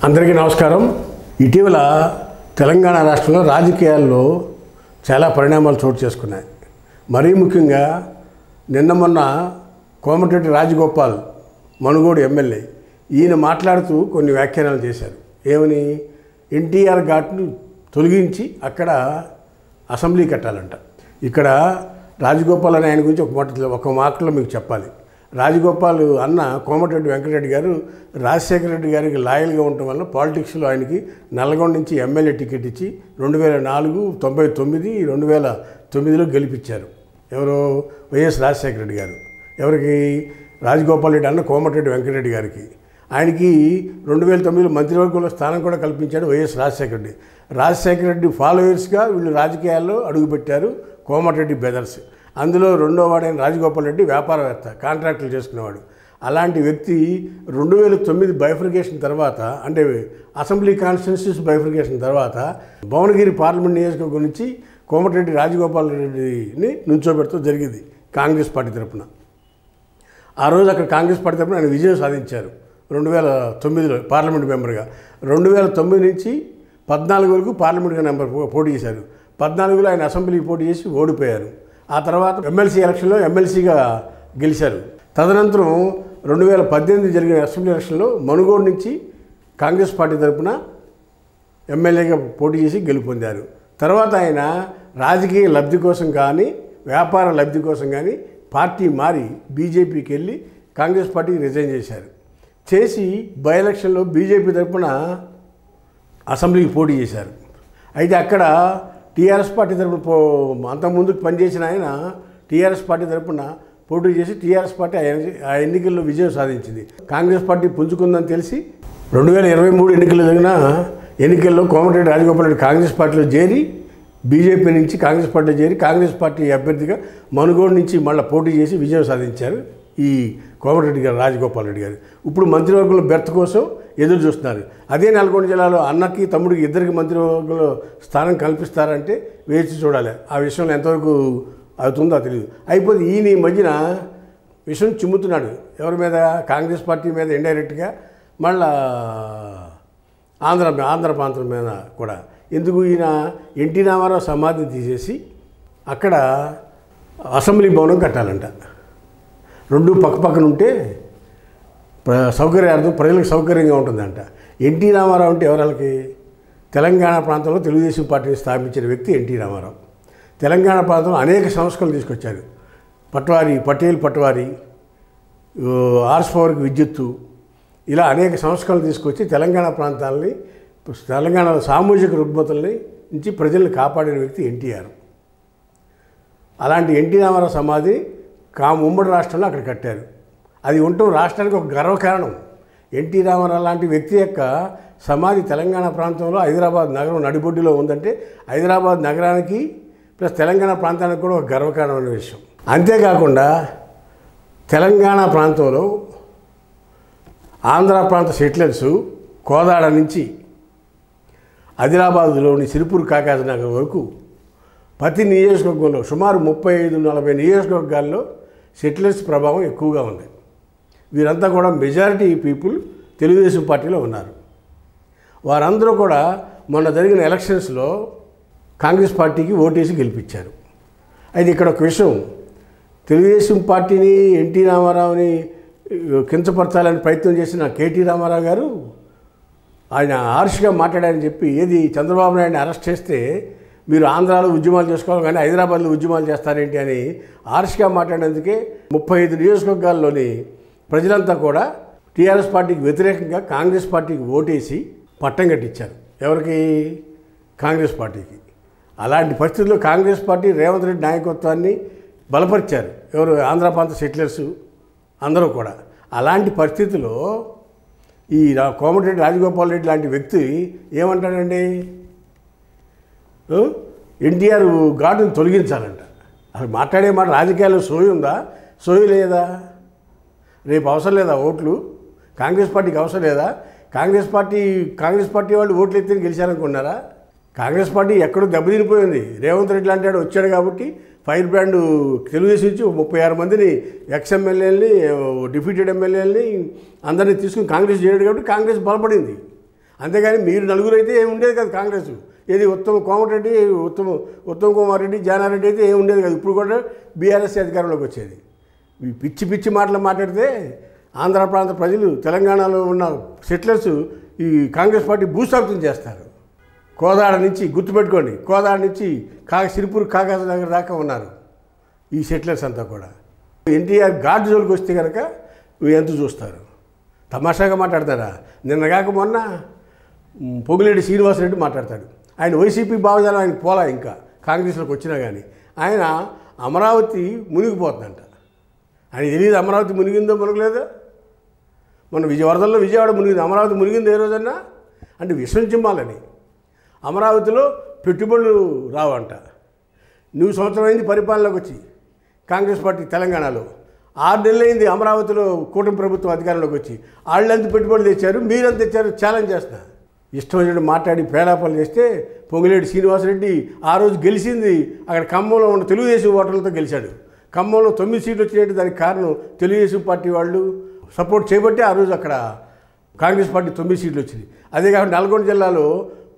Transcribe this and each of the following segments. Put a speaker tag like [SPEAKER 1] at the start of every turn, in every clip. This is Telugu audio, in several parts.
[SPEAKER 1] అందరికీ నమస్కారం. ఇటీవల తెలంగాణ రాష్ట్రంలో రాజకీయాల్లో చాలా పరిణామాలు చోటు చేసుకున్నాయి. మరీ ముఖ్యంగా మొన్న కోమటిరెడ్డి రాజగోపాల్ మనుగోడు ఎమ్మెల్యే ఈయన మాట్లాడుతూ కొన్ని వ్యాఖ్యానాలు చేశారు. ఏమని? ఎన్టీఆర్ ఘాట్ను తొలగించి అక్కడ అసెంబ్లీ కట్టాలంట. ఇక్కడ రాజగోపాల్ అనే ఆయన గురించి ఒక మాటలో మీకు చెప్పాలి. రాజగోపాల్ అన్న కోమటిరెడ్డి వెంకటరెడ్డి గారు రాజశేఖర రెడ్డి గారికి లాయల్గా ఉండటం వల్ల పాలిటిక్స్లో ఆయనకి నల్గొండ నుంచి ఎమ్మెల్యే టికెట్ ఇచ్చి 2004, 99, 2009లో గెలిపించారు. ఎవరు? వైఎస్ రాజశేఖర రెడ్డి గారు. ఎవరికి? రాజగోపాల్ రెడ్డి అన్న కోమటిరెడ్డి వెంకటరెడ్డి గారికి. ఆయనకి 2009లో మంత్రివర్గంలో స్థానం కూడా కల్పించాడు వైఎస్ రాజశేఖర రెడ్డి. రాజశేఖర రెడ్డి ఫాలోయర్స్గా వీళ్ళు రాజకీయాల్లో అడుగుపెట్టారు కోమటిరెడ్డి బ్రదర్స్. అందులో రెండో వాడైన రాజగోపాల్ రెడ్డి వ్యాపారవేత్త, కాంట్రాక్టులు చేసుకునేవాడు. అలాంటి వ్యక్తి 2009 బైఫర్కేషన్ తర్వాత, అంటే అసెంబ్లీ కాన్స్టిట్యున్సీస్ బైఫర్కేషన్ తర్వాత భువనగిరి పార్లమెంట్ నియోజకవర్గం నుంచి కోమటిరెడ్డి రాజగోపాల్ రెడ్డిని నుంచోబెడుతూ జరిగింది కాంగ్రెస్ పార్టీ తరఫున. ఆ రోజు అక్కడ కాంగ్రెస్ పార్టీ తరఫున ఆయన విజయం సాధించారు 2009లో పార్లమెంట్ మెంబర్గా. 2009 నుంచి 14 వరకు పార్లమెంట్గా పోటీ చేశారు. 14లో ఆయన అసెంబ్లీకి పోటీ చేసి ఓడిపోయారు. ఆ తర్వాత ఎమ్మెల్సీ ఎలక్షన్లో ఎమ్మెల్సీగా గెలిచారు. తదనంతరం 2018 జరిగిన అసెంబ్లీ ఎలక్షన్లో మనుగోడు నుంచి కాంగ్రెస్ పార్టీ తరఫున ఎమ్మెల్యేగా పోటీ చేసి గెలుపొందారు. తర్వాత ఆయన రాజకీయ లబ్ధి కోసం కానీ వ్యాపార లబ్ధి కోసం కానీ పార్టీ మారి బీజేపీకి వెళ్ళి కాంగ్రెస్ పార్టీకి రిజైన్ చేశారు. చేసి బై ఎలక్షన్లో బీజేపీ తరఫున అసెంబ్లీకి పోటీ చేశారు. అయితే అక్కడ టీఆర్ఎస్ పార్టీ తరఫున అంతకుముందుకు పనిచేసిన ఆయన టీఆర్ఎస్ పార్టీ తరఫున పోటీ చేసి టీఆర్ఎస్ పార్టీ ఆ ఎన్నికల్లో విజయం సాధించింది. కాంగ్రెస్ పార్టీ పుంజుకుందని తెలిసి 2023 ఎన్నికలు జరిగిన ఎన్నికల్లో కోమటిరెడ్డి రాజగోపాల్ రెడ్డి కాంగ్రెస్ పార్టీలో చేరి బీజేపీ నుంచి కాంగ్రెస్ పార్టీలో చేరి కాంగ్రెస్ పార్టీ అభ్యర్థిగా మనుగోడు నుంచి మళ్ళీ పోటీ చేసి విజయం సాధించారు ఈ కోమటిరెడ్డి గారు, రాజగోపాల్ రెడ్డి గారు. ఇప్పుడు మంత్రివర్గంలో బెర్త్ కోసం ఎదురు చూస్తున్నారు. అదే నల్గొండ జిల్లాలో అన్నకి తమ్ముడికి ఇద్దరికి మంత్రివర్గంలో స్థానం కల్పిస్తారంటే వేచి చూడాలి. ఆ విషయంలో ఎంతవరకు అవుతుందో తెలియదు. అయిపోతే ఈయన ఈ మధ్యన విషయం చిమ్ముతున్నాడు. ఎవరి మీద? కాంగ్రెస్ పార్టీ మీద ఇండైరెక్ట్గా, మళ్ళా ఆంధ్ర ప్రాంతం మీద కూడా. ఎందుకు? ఈయన ఎన్టీ రామారావు సమాధిని తీసేసి అక్కడ అసెంబ్లీ భవనం కట్టాలంట. రెండు పక్కపక్కన ఉంటే సౌకర్యార్థం ప్రజలకు సౌకర్యంగా ఉంటుందంట. ఎన్టీ రామారావు అంటే ఎవరికి? తెలంగాణ ప్రాంతంలో తెలుగుదేశం పార్టీని స్థాపించిన వ్యక్తి ఎన్టీ రామారావు. తెలంగాణ ప్రాంతంలో అనేక సంస్కరణలు తీసుకొచ్చారు. పటేల్ పట్వారీ, హార్స్ పవర్కి విద్యుత్తు, ఇలా అనేక సంస్కరణలు తీసుకొచ్చి తెలంగాణ ప్రాంతాలని, తెలంగాణ సామూహిక రుగ్మతల్ని నుంచి ప్రజల్ని కాపాడిన వ్యక్తి ఎన్టీఆర్. అలాంటి ఎన్టీ రామారావు సమాధి ఉమ్మడి రాష్ట్రంలో అక్కడ కట్టారు. అది ఉండటం రాష్ట్రానికి ఒక గర్వకారణం. ఎన్టీ రామారావు లాంటి వ్యక్తి యొక్క సమాధి తెలంగాణ ప్రాంతంలో హైదరాబాద్ నగరం నడిబొడ్డులో ఉందంటే హైదరాబాద్ నగరానికి ప్లస్ తెలంగాణ ప్రాంతానికి కూడా ఒక గర్వకారణమైన విషయం. అంతేకాకుండా తెలంగాణ ప్రాంతంలో ఆంధ్ర ప్రాంత సెటిలర్స్ కోదాడ నుంచి ఆదిలాబాద్లోని సిరిపూర్ కాకాజ్ నగర్ వరకు ప్రతి నియోజకవర్గంలో సుమారు 35-40 నియోజకవర్గాల్లో సెటిలర్స్ ప్రభావం ఎక్కువగా ఉంది. వీరంతా కూడా మెజారిటీ పీపుల్ తెలుగుదేశం పార్టీలో ఉన్నారు. వారందరూ కూడా మొన్న జరిగిన ఎలక్షన్స్లో కాంగ్రెస్ పార్టీకి ఓటేసి గెలిపించారు. అయితే ఇక్కడ ఒక విషయం, తెలుగుదేశం పార్టీని, ఎన్టీ రామారావుని కించపరచాలని ప్రయత్నం చేసిన కేటీ రామారావు గారు ఆయన హార్ష్గా మాట్లాడారని చెప్పి, ఏది చంద్రబాబు నాయుడిని అరెస్ట్ చేస్తే మీరు ఆంధ్రాలో ఉద్యమాలు చేసుకోవాలి కానీ హైదరాబాద్లో ఉద్యమాలు చేస్తారేంటి అని హార్ష్గా మాట్లాడేందుకే 35 నియోజకవర్గాల్లోని ప్రజలంతా కూడా టీఆర్ఎస్ పార్టీకి వ్యతిరేకంగా కాంగ్రెస్ పార్టీకి ఓటేసి పట్టం కట్టించారు. ఎవరికి? కాంగ్రెస్ పార్టీకి. అలాంటి పరిస్థితుల్లో కాంగ్రెస్ పార్టీ రేవంత్ రెడ్డి నాయకత్వాన్ని బలపరిచారు. ఎవరు? ఆంధ్ర ప్రాంత సెటిలర్స్ అందరూ కూడా. అలాంటి పరిస్థితుల్లో ఈ కోమటిరెడ్డి రాజగోపాల్ రెడ్డి లాంటి వ్యక్తి ఏమంటాడండి? ఎన్టీఆర్ ఘాటును తొలగించాలంట. అసలు మాట్లాడే మాట రాజకీయాల్లో సోయి ఉందా? సోయి లేదా? రేపు అవసరం లేదా ఓట్లు? కాంగ్రెస్ పార్టీకి అవసరం లేదా? కాంగ్రెస్ పార్టీ వాళ్ళు ఓట్లు ఎత్తి గెలిచారనుకున్నారా? కాంగ్రెస్ పార్టీ ఎక్కడో దెబ్బతినిపోయింది. రేవంత్ రెడ్డి లాంటి వాడు వచ్చాడు కాబట్టి ఫైర్ బ్రాండ్ తెలుగుదేశం నుంచి 36 మందిని ఎక్స్ ఎమ్మెల్యేలని, డిప్యూటెడ్ ఎమ్మెల్యేలని అందరినీ తీసుకుని కాంగ్రెస్ చేయడు కాబట్టి కాంగ్రెస్ బలపడింది. అంతేగాని మీరు నలుగురు అయితే ఏమి ఉండేది కాదు కాంగ్రెస్. ఏది కోమటిరెడ్డి, ఉత్తమ్ కుమార్ రెడ్డి, జానారెడ్డి అయితే ఏమి ఉండేది కాదు. ఇప్పుడు కూడా బీఆర్ఎస్ అధికారంలోకి వచ్చేది. ఈ పిచ్చి పిచ్చి మాటలు మాట్లాడితే ఆంధ్ర ప్రాంత ప్రజలు, తెలంగాణలో ఉన్న సెటిలర్స్ ఈ కాంగ్రెస్ పార్టీ భూస్థాపితం చేస్తారు. కోదాడ నుంచి గుర్తుపెట్టుకోండి, కోదాడ నుంచి సిరిపూర్ కాకాజ నగర్ దాకా ఉన్నారు ఈ సెటిలర్స్ అంతా కూడా. ఎన్టీఆర్ గాడ్ జోలికి వస్తే కనుక ఎంత చూస్తారు? తమాషాగా మాట్లాడతారా? నిన్న కాక మొన్న పొంగులేటి శ్రీనివాసరెడ్డి మాట్లాడతాడు. ఆయన వైసీపీ భావజాలం ఆయన పోలా, ఇంకా కాంగ్రెస్లోకి వచ్చినా కానీ ఆయన అమరావతి మునిగిపోతుందంట. ఆయన తెలియదు అమరావతి మునిగిందో మునగలేదో. మన విజయవాడ మునిగింది, అమరావతి మునిగింది ఏ రోజన్నా అంటే విషం చిమ్మాలని. అమరావతిలో పెట్టుబడులు రావంట. నువ్వు సంవత్సరం అయింది పరిపాలనలోకి వచ్చి కాంగ్రెస్ పార్టీ తెలంగాణలో 6 నెలలు అయింది అమరావతిలో కూటమి ప్రభుత్వం అధికారంలోకి వచ్చి. వాళ్ళంత పెట్టుబడులు తెచ్చారు, మీరంత తెచ్చారు ఛాలెంజ్ చేస్తున్నా. ఇష్టం వచ్చినట్టు మాట్లాడి పేడాపాలు చేస్తే పొంగులేటి శ్రీనివాసరెడ్డి ఆ రోజు గెలిచింది అక్కడ ఖమ్మంలో ఉన్న తెలుగుదేశం ఓటర్లతో గెలిచాడు. ఖమ్మంలో 9 సీట్లు వచ్చినట్టు దానికి కారణం తెలుగుదేశం పార్టీ వాళ్ళు సపోర్ట్ చేయబట్టి ఆ రోజు అక్కడ కాంగ్రెస్ పార్టీ 9 సీట్లు వచ్చింది. అదే కాకుండా నల్గొండ జిల్లాలో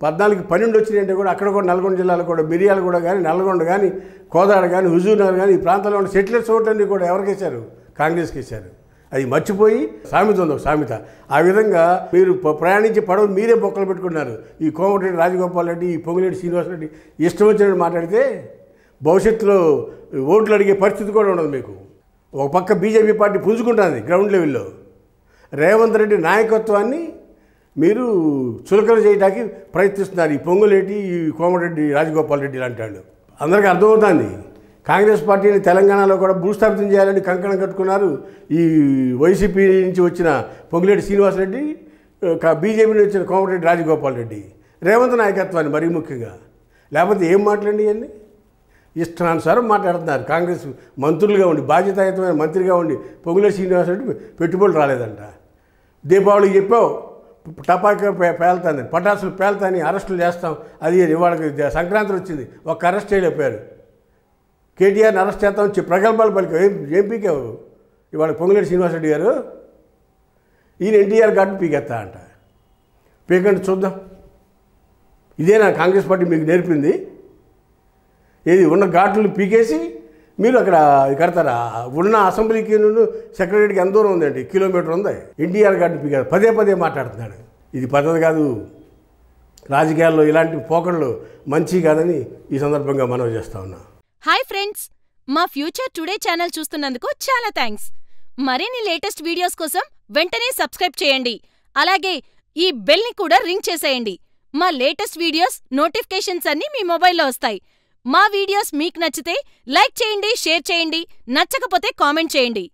[SPEAKER 1] 14-12 వచ్చినాయంటే కూడా అక్కడ కూడా నల్గొండ జిల్లాలో కూడా మిర్యాలగూడ కానీ, నల్గొండ కానీ, కోదాడ కానీ, హుజూర్నగర్ కానీ ఈ ప్రాంతంలో ఉన్న సెటిలర్స్ ఓట్లన్నీ కూడా ఎవరికి వేశారు? కాంగ్రెస్కి వేశారు. అది మర్చిపోయి సామెత ఉంది, సామెత. ఆ విధంగా మీరు ప్రయాణించే పడవ మీరే బొక్కలు పెట్టుకున్నారు. ఈ కోమటిరెడ్డి రాజగోపాల్ రెడ్డి, ఈ పొంగులేటి శ్రీనివాసరెడ్డి ఇష్టం వచ్చినట్టు మాట్లాడితే భవిష్యత్తులో ఓట్లు అడిగే పరిస్థితి కూడా ఉండదు మీకు. ఒక పక్క బీజేపీ పార్టీ పుంజుకుంటుంది గ్రౌండ్ లెవెల్లో. రేవంత్ రెడ్డి నాయకత్వాన్ని మీరు చులకన చేయడానికి ప్రయత్నిస్తున్నారు. ఈ పొంగులేటి, ఈ కోమటిరెడ్డి రాజగోపాల్ రెడ్డి లాంటి వాళ్ళు. అందరికీ అర్థమవుతుంది. కాంగ్రెస్ పార్టీని తెలంగాణలో కూడా భూస్థాపితం చేయాలని కంకణం కట్టుకున్నారు. ఈ వైసీపీ నుంచి వచ్చిన పొంగులేటి శ్రీనివాసరెడ్డి, బీజేపీ నుంచి వచ్చిన కోమటిరెడ్డి రాజగోపాల్ రెడ్డి, రేవంత్ నాయకత్వాన్ని మరీ ముఖ్యంగా. లేకపోతే ఏం మాట్లాడండి అన్నీ ఇష్టానుసారం మాట్లాడుతున్నారు. కాంగ్రెస్ మంత్రులుగా ఉండి, బాధ్యతాయుతమైన మంత్రిగా ఉండి పొంగులేటి శ్రీనివాసరెడ్డి పెట్టుబడులు రాలేదంట. దీపావళికి చెప్పావు టపాకా పేలుతుంది, పటాసులు పేలుతాని, అరెస్టులు చేస్తాం. అది ఇవాళకి సంక్రాంతి వచ్చింది, ఒక్క అరెస్ట్ చేయలేకపోయారు. కేటీఆర్ని అరెస్ట్ చేస్తామని చెప్పి ప్రగల్భాలు పలికి ఏం పీకావు ఇవాళ పొంగులేటి శ్రీనివాసరెడ్డి గారు? ఈయన ఎన్టీఆర్ గారిని పీకెత్తా అంట. పీకండి చూద్దాం. ఇదేనా కాంగ్రెస్ పార్టీ మీకు నేర్పింది? ఏది ఉన్న ఘాట్లు పీకేసి మీరు అక్కడ కడతారా? ఉన్న అసెంబ్లీకి సెక్రటరీకి ఎంత దూరం ఉందండి? కిలోమీటర్ ఉంది. ఎన్టీఆర్ గారిని పీకారు, పదే మాట్లాడుతున్నాడు. ఇది పద్ధతి కాదు. రాజకీయాల్లో ఇలాంటి పోకళ్ళు మంచి కాదని ఈ సందర్భంగా మనవి చేస్తా ఉన్నా.
[SPEAKER 2] హాయ్ ఫ్రెండ్స్, మా ఫ్యూచర్ టుడే ఛానల్ చూస్తున్నందుకు చాలా థ్యాంక్స్. మరిన్ని లేటెస్ట్ వీడియోస్ కోసం వెంటనే సబ్స్క్రైబ్ చేయండి. అలాగే ఈ బెల్ ని కూడా రింగ్ చేసేయండి. మా లేటెస్ట్ వీడియోస్ నోటిఫికేషన్స్ అన్నీ మీ మొబైల్లో వస్తాయి. మా వీడియోస్ మీకు నచ్చితే లైక్ చేయండి, షేర్ చేయండి, నచ్చకపోతే కామెంట్ చేయండి.